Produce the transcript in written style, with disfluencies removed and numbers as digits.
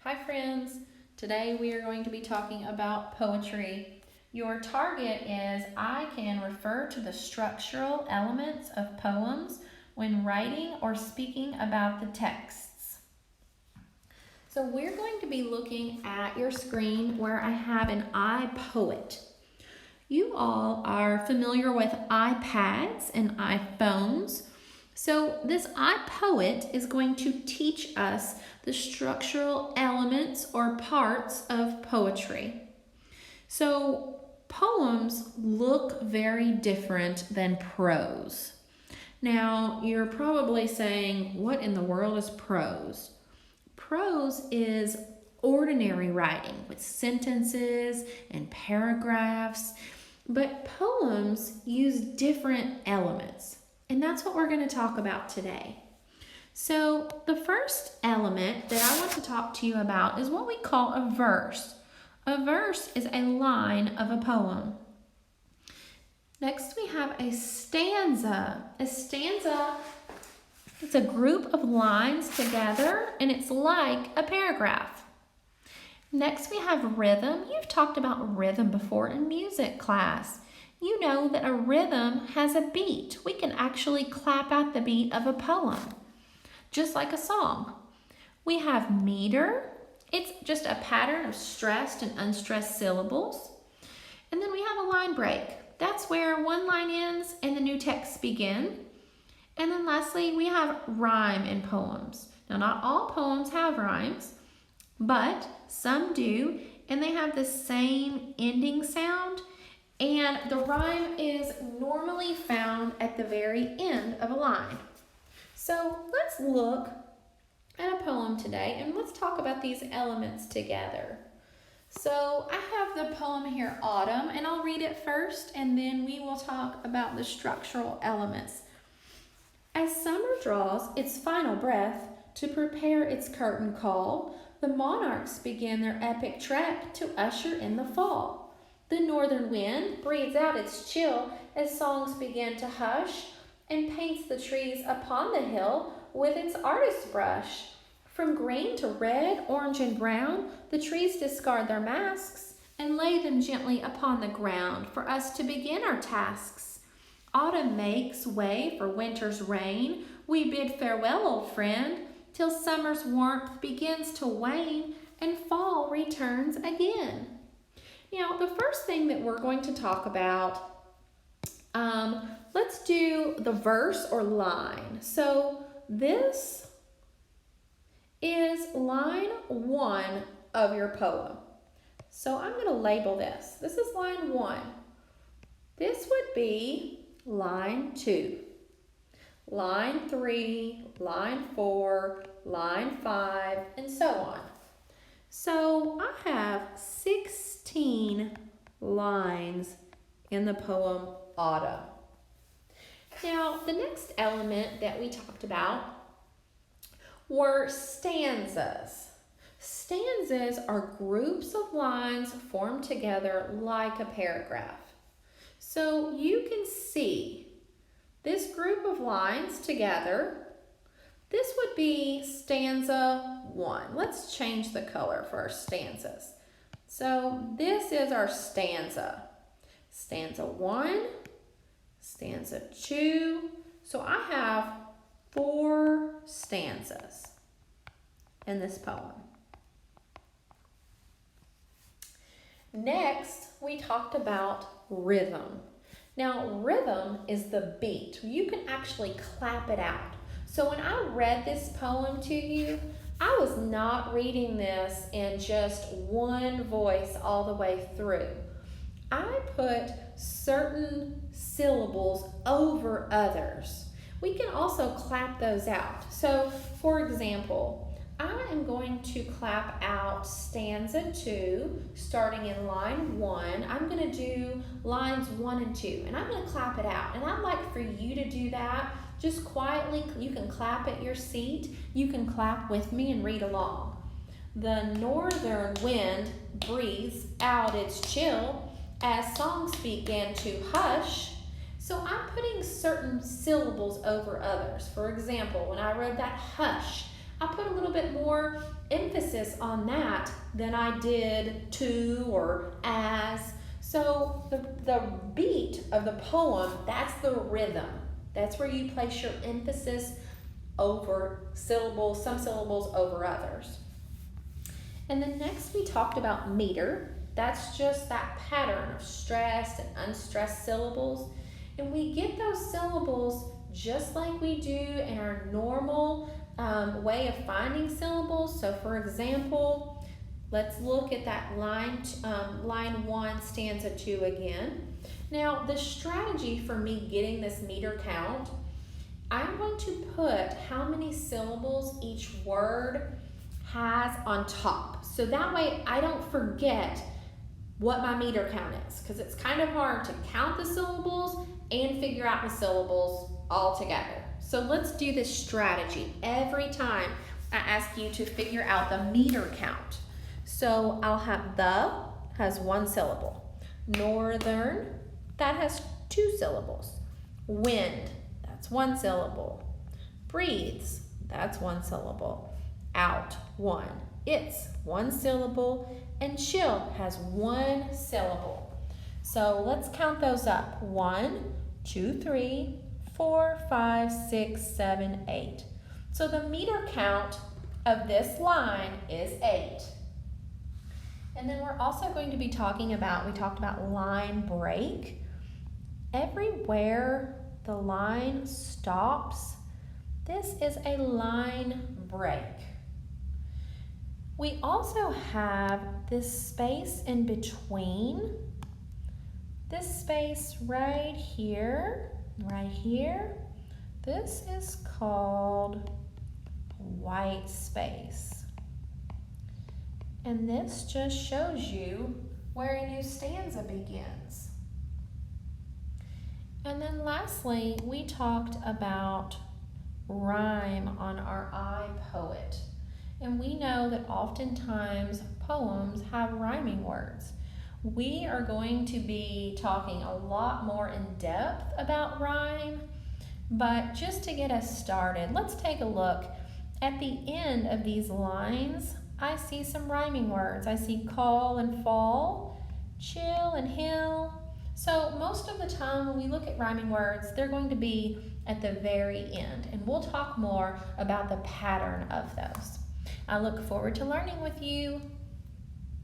Hi friends, today we are going to be talking about poetry. Your target is I can refer to the structural elements of poems when writing or speaking about the texts. So we're going to be looking at your screen where I have an iPoet. You all are familiar with iPads and iPhones. So this iPoet is going to teach us the structural elements or parts of poetry. So poems look very different than prose. Now, you're probably saying, what in the world is prose? Prose is ordinary writing with sentences and paragraphs, but poems use different elements, and that's what we're going to talk about today. So the first element that I want to talk to you about is what we call a verse. A verse is a line of a poem. Next we have a stanza. A stanza is a group of lines together, and it's like a paragraph. Next we have rhythm. You've talked about rhythm before in music class. You know that a rhythm has a beat. We can actually clap out the beat of a poem, just like a song. We have meter. It's just a pattern of stressed and unstressed syllables. And then we have a line break. That's where one line ends and the new texts begin. And then lastly, we have rhyme in poems. Now, not all poems have rhymes, but some do, and they have the same ending sound, and the rhyme is normally found at the very end of a line. So let's look at a poem today, and let's talk about these elements together. So I have the poem here, Autumn, and I'll read it first, and then we will talk about the structural elements. As summer draws its final breath to prepare its curtain call, the monarchs begin their epic trek to usher in the fall. The northern wind breathes out its chill as songs begin to hush and paints the trees upon the hill with its artist's brush. From green to red, orange, and brown, the trees discard their masks and lay them gently upon the ground for us to begin our tasks. Autumn makes way for winter's rain. We bid farewell, old friend, till summer's warmth begins to wane and fall returns again. Now, the first thing that we're going to talk about, let's do the verse or line. So this is line 1 of your poem. So I'm going to label this. This is line 1. This would be line 2. Line 3, line 4, line 5, and so on. So I have 16 lines in the poem Autumn. Now, the next element that we talked about were stanzas. Stanzas are groups of lines formed together like a paragraph. So you can see this group of lines together. This would be stanza 1. Let's change the color for our stanzas. So this is our stanza. Stanza 1, stanza 2. So I have 4 stanzas in this poem. Next, we talked about rhythm. Now, rhythm is the beat. You can actually clap it out. So when I read this poem to you, I was not reading this in just one voice all the way through. I put certain syllables over others. We can also clap those out. So, for example, I am going to clap out stanza 2, starting in line 1. I'm going to do lines 1 and 2, and I'm going to clap it out. And I'd like for you to do that just quietly. You can clap at your seat. You can clap with me and read along. The northern wind breathes out its chill as songs begin to hush. So I'm putting certain syllables over others. For example, when I wrote that hush, I put a little bit more emphasis on that than I did to or as. So the beat of the poem, that's the rhythm. That's where you place your emphasis over syllables, some syllables over others. And then next we talked about meter. That's just that pattern of stressed and unstressed syllables. And we get those syllables just like we do in our normal way of finding syllables. So for example, let's look at that line 1, stanza 2 again. Now the strategy for me getting this meter count, I'm going to put how many syllables each word has on top. So that way I don't forget what my meter count is, because it's kind of hard to count the syllables and figure out the syllables all together. So let's do this strategy every time I ask you to figure out the meter count. So I'll have the has 1 syllable. Northern, that has 2 syllables. Wind, that's 1 syllable. Breathes, that's 1 syllable. Out, 1. It's 1 syllable. And chill has 1 syllable. So let's count those up. 1, 2, 3, 4, 5, 6, 7, 8. So the meter count of this line is 8. And then we're also going to be talking about, we talked about line break. Everywhere the line stops, this is a line break. We also have this space in between. This space right here. This is called white space. And this just shows you where a new stanza begins. And then lastly, we talked about rhyme on our iPoet. And we know that oftentimes poems have rhyming words. We are going to be talking a lot more in depth about rhyme, but just to get us started, let's take a look. At the end of these lines, I see some rhyming words. I see call and fall, chill and hill. So most of the time when we look at rhyming words, they're going to be at the very end, and we'll talk more about the pattern of those. I look forward to learning with you.